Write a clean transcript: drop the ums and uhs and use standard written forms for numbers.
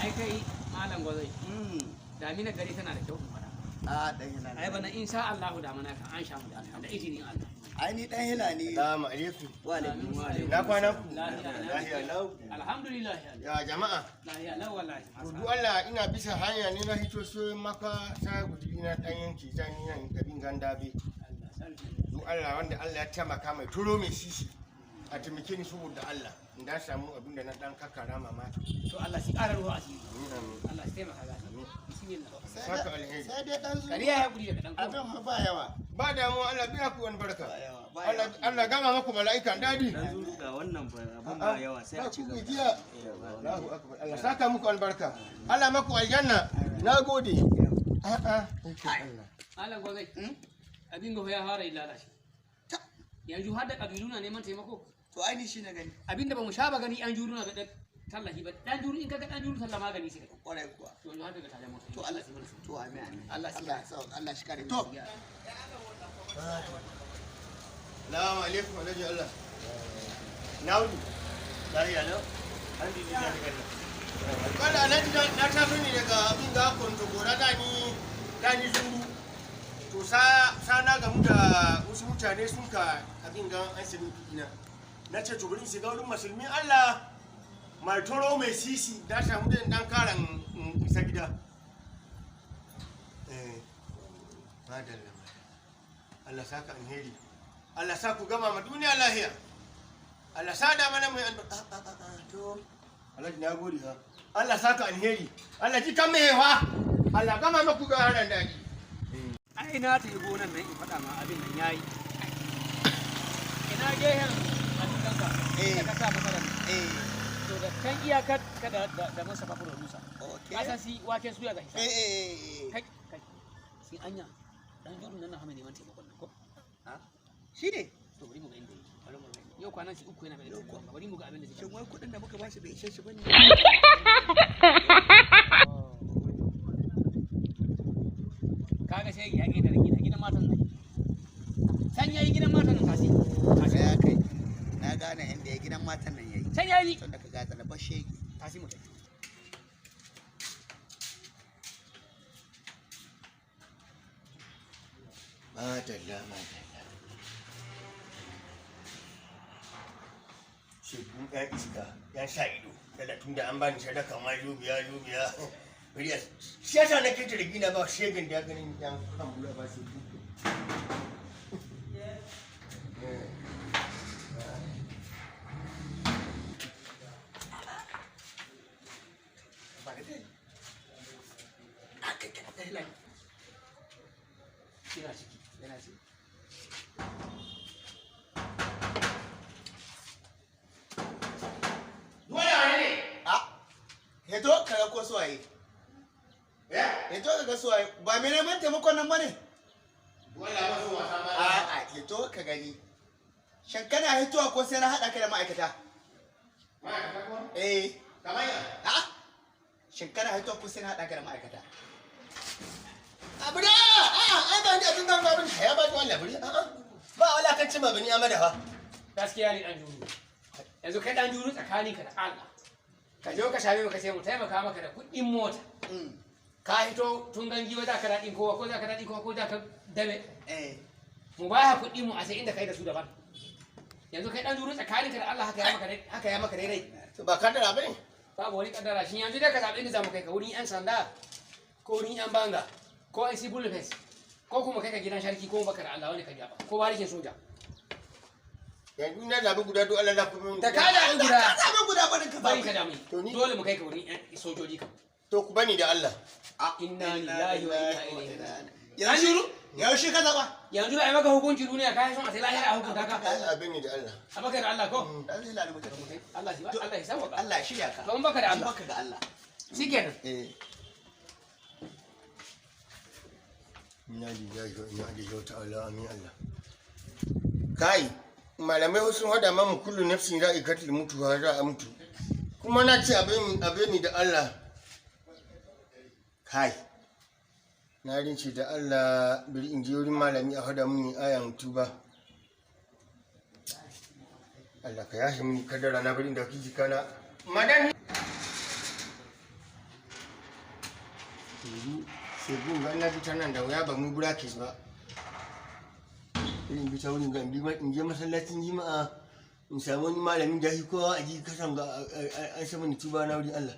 ai kai malam gwazai damina gari tana da kyau fara dan hila ai bana insha Allah da mana kan an sha mu da izinin Allah ai ni dan hila ne. Assalamu alaikum. Wa alaikum. Na kwana ku. Lahiya lau. Alhamdulillah. Ya jama'a. Lahiya lau wallahi. Kudu Allah ina bisa hanya ne na hito so maka ta guduri na dan yanki zani nan gabin gandabe. Allah sarki. Du Allah wanda Allah ya taimaka mai turo mai sisi. A taimake ni saboda Allah. In da samu abin da na dan kakkara mama. To Allah shi ƙara ruwa asiri. Allah shi taimaka ga ni. Bismillah. Saka alheri. Sai dai dan zuwa. Kariya ya guri daga dan ko. Abin ba yawa. Ba damu Allah biya ku wani barka. Ba yawa. Allah gama maku mala'ikan dadi. Dan zuru ga wannan abun ba yawa sai a ci gaba. Allahu akbar. Allah saka muku albarka. Allah maku aljanna. Nagode. A'a. Malam gwazai. Abin ga ya fara lalace. Yanzu har da kabilu na neman taimako. To ai ni shi na gani. Abinda ba mu sha ba gani an juru na ga tallafi ba. Dan juru in kaga dan juru sallah magani sai ka. Kwarai kuwa. To yanzu har daga tare mu. To Allah to amin amin. Allah shi Allah shi kare. To Salamu alaikum alhaji Allah. Naudu. Lafiya lau. Alhamdulillah da Allah. Kala alhaji na tafi ne daga abin da kwanta gora dani zuru. To sa na gamu da wasu mutane sun ka abin ga an sami kudina. Na ce to bari in shiga wurin musulmi Allah mai toro mai sisi da samu da dan karan isa gida. Madalla. Allah saka alheri. Allah sa ku gama ma duniya lahiya. Allah sa da mana mai to Alhaji na gode ha. Allah saka alheri. Allah ji kan mai fa. Allah gama maku ga haran daji. ai na ta yi gonan nan in faɗa ma abin nan yayi. Ina gehen abin kanka. Ka sa masa da to da kan iyakar ka da masa babu rusa. okay. Ka san si waken suya ga hisa. Kai Si anya dan jurun nan na hame neman taimakon nan ko? shi ne. To bari mu ga inda yake. Bari mu ga. Yau kwanan shi uku yana mai taimakon. Bari mu ga abin da zai. Shin wai kudin da muka bashi bai ishe shi bane? Kaga sai ya ke da gidan matan nan. San yayi gidan matan nan kasi. Sai ya kai. Na gane inda ya gidan matan nan yayi. San yayi. Tun da ka gaza na bashe. Kasi mu tafi. Madalla. Shekun ɗan iska ya sa ido. Daga tun da an bani sadaka ma yubiya. Bariya. Shi yasa na kinta da gina ba shegin da ganin yan kan bula ba su duku. Yana ciki. Yana ciki. Heto kaga ko suwaye. Heto kaga suwaye. Ba me neman taimakon nan bane? Wala ba su wasa ba. A'a, heto ka gani. Shin kana hitowa ko sai na haɗa ka da ma'aikata? Ma'aikata ko? Kamar ya? A'a. Shin kana hitowa ko sai na haɗa ka da ma'aikata? Abu da! A'a, ai ba ni abin gamba abin ya ba ki wannan bari. A'a. Ba wala kan ci mabani amada fa. Gaskiya ne dan juru. Yanzu kai dan juru tsakaninka da Allah. Ka je ka same mu ka ce mu taimaka maka da kuɗin mota. Ka hito tun gangi wa za ka daɗin kowa ko za ka daɗin kowa ko za ka dame. Mu ba ha kuɗin mu a sai inda kai da su daban. Yanzu kai dan juru tsakaninka da Allah haka ya maka daidai. To ba kaddara bane. Babu wani kaddara shi yanzu dai ka zaɓi inda za mu kai ka wurin 'yan sanda ko wurin 'yan banga ko 'yan civil defense ko kuma kai ka gidan sharki ko baka da Allah wani ka jaba ko barikin soja. Yanzu na zabi guda duk Allah na kuma. Da ka zaɓi guda. Ka zaɓi guda barin ka Bari zaɓi. ka damu. Dole mu kai ka wurin 'yan sojoji ka. To ku bani da Allah. Inna lillahi wa inna ilaihi raji'un. Yanzu yaushe ka zaɓa? Yanzu ai maka hukunci duniya kai son a sai lahira a hukunta ka. Allah bani da Allah. A baka da Allah ko? Dan zai lalata mutum. Allah shi Allah ya sauka. Allah ya shirya ka. To in baka da Allah. Baka ga Allah. Shikenan. Inna lillahi wa inna ilaihi ta'ala amin Allah. Kai malamai sun hada mamu kullu nafsin ra'iqatul mutuwa za a mutu. Kuma na ce abin da Allah. Kai na rinci da Allah bari in je wurin malami a hada mini ayan tuba. Allah ka yashi mini kadara na bari da kiji kana madan yanzu shegun ga na fitar nan da wuya ba mu burakis ba irin fita wurin ga in je masallacin jima'a in samu wani malamin da kowa a ji kasan ga an sama ni tuba na wurin Allah